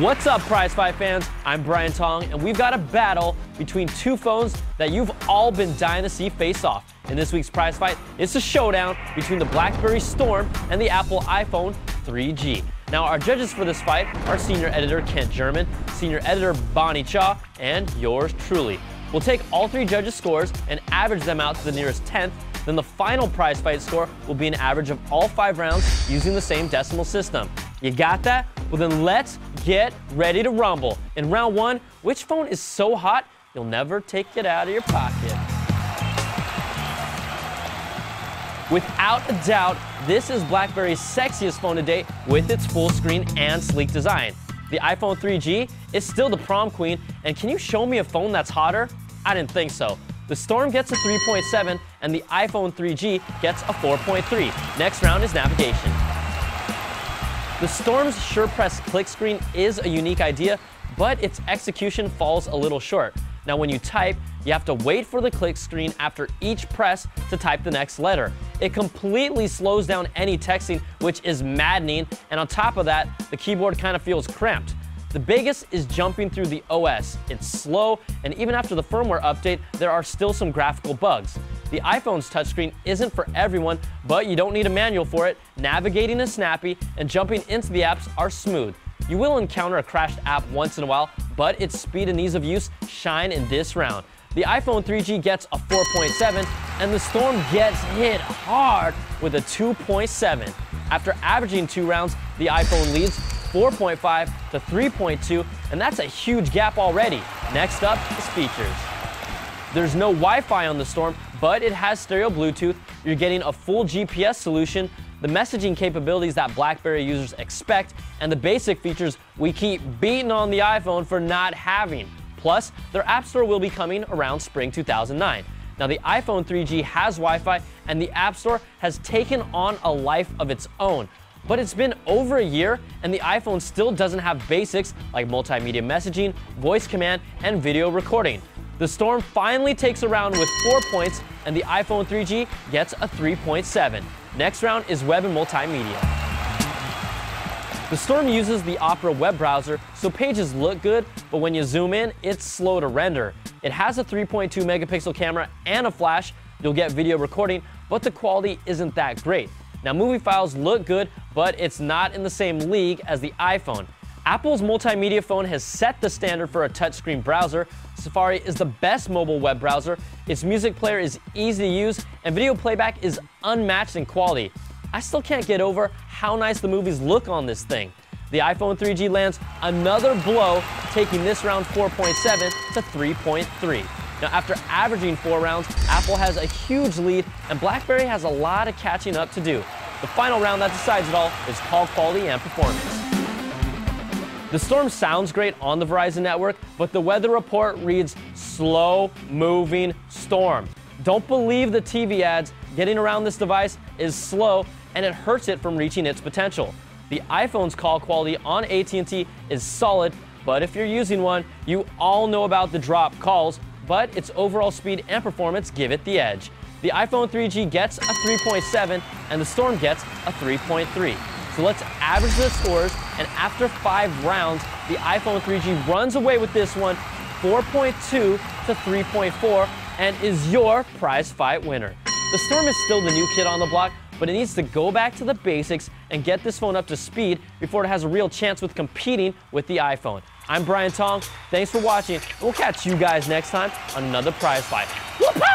What's up, Prize Fight fans? I'm Brian Tong, and we've got a battle between two phones that you've all been dying to see face off. In this week's Prize Fight, it's a showdown between the BlackBerry Storm and the Apple iPhone 3G. Now, our judges for this fight are senior editor Kent German, senior editor Bonnie Cha, and yours truly. We'll take all three judges' scores and average them out to the nearest tenth. Then the final Prize Fight score will be an average of all 5 rounds using the same decimal system. You got that? Well, then let's get ready to rumble. In round 1, which phone is so hot you'll never take it out of your pocket? Without a doubt, this is BlackBerry's sexiest phone to date with its full screen and sleek design. The iPhone 3G is still the prom queen, and can you show me a phone that's hotter? I didn't think so. The Storm gets a 3.7 and the iPhone 3G gets a 4.3. Next round is navigation. The Storm's SurePress click screen is a unique idea, but its execution falls a little short. Now when you type, you have to wait for the click screen after each press to type the next letter. It completely slows down any texting, which is maddening, and on top of that, the keyboard kind of feels cramped. The biggest is jumping through the OS. It's slow, and even after the firmware update, there are still some graphical bugs. The iPhone's touchscreen isn't for everyone, but you don't need a manual for it. Navigating is snappy, and jumping into the apps are smooth. You will encounter a crashed app once in a while, but its speed and ease of use shine in this round. The iPhone 3G gets a 4.7, and the Storm gets hit hard with a 2.7. After averaging 2 rounds, the iPhone leads 4.5 to 3.2, and that's a huge gap already. Next up is features. There's no Wi-Fi on the Storm, but it has stereo Bluetooth. You're getting a full GPS solution, the messaging capabilities that BlackBerry users expect, and the basic features we keep beating on the iPhone for not having. Plus, their App Store will be coming around spring 2009. Now, the iPhone 3G has Wi-Fi, and the App Store has taken on a life of its own. But it's been over a year, and the iPhone still doesn't have basics like multimedia messaging, voice command, and video recording. The Storm finally takes a round with 4 points, and the iPhone 3G gets a 3.7. Next round is web and multimedia. The Storm uses the Opera web browser, so pages look good, but when you zoom in, it's slow to render. It has a 3.2 megapixel camera and a flash. You'll get video recording, but the quality isn't that great. Now, movie files look good, but it's not in the same league as the iPhone. Apple's multimedia phone has set the standard for a touchscreen browser. Safari is the best mobile web browser. Its music player is easy to use, and video playback is unmatched in quality. I still can't get over how nice the movies look on this thing. The iPhone 3G lands another blow, taking this round 4.7 to 3.3. Now, after averaging 4 rounds, Apple has a huge lead, and BlackBerry has a lot of catching up to do. The final round that decides it all is call quality and performance. The Storm sounds great on the Verizon network, but the weather report reads slow-moving storm. Don't believe the TV ads. Getting around this device is slow, and it hurts it from reaching its potential. The iPhone's call quality on AT&T is solid, but if you're using one, you all know about the drop calls, but its overall speed and performance give it the edge. The iPhone 3G gets a 3.7, and the Storm gets a 3.3. So let's average the scores, and after 5 rounds, the iPhone 3G runs away with this one, 4.2 to 3.4, and is your prize fight winner. The Storm is still the new kid on the block, but it needs to go back to the basics and get this phone up to speed before it has a real chance with competing with the iPhone. I'm Brian Tong. Thanks for watching, and we'll catch you guys next time on another prize fight. Whoop!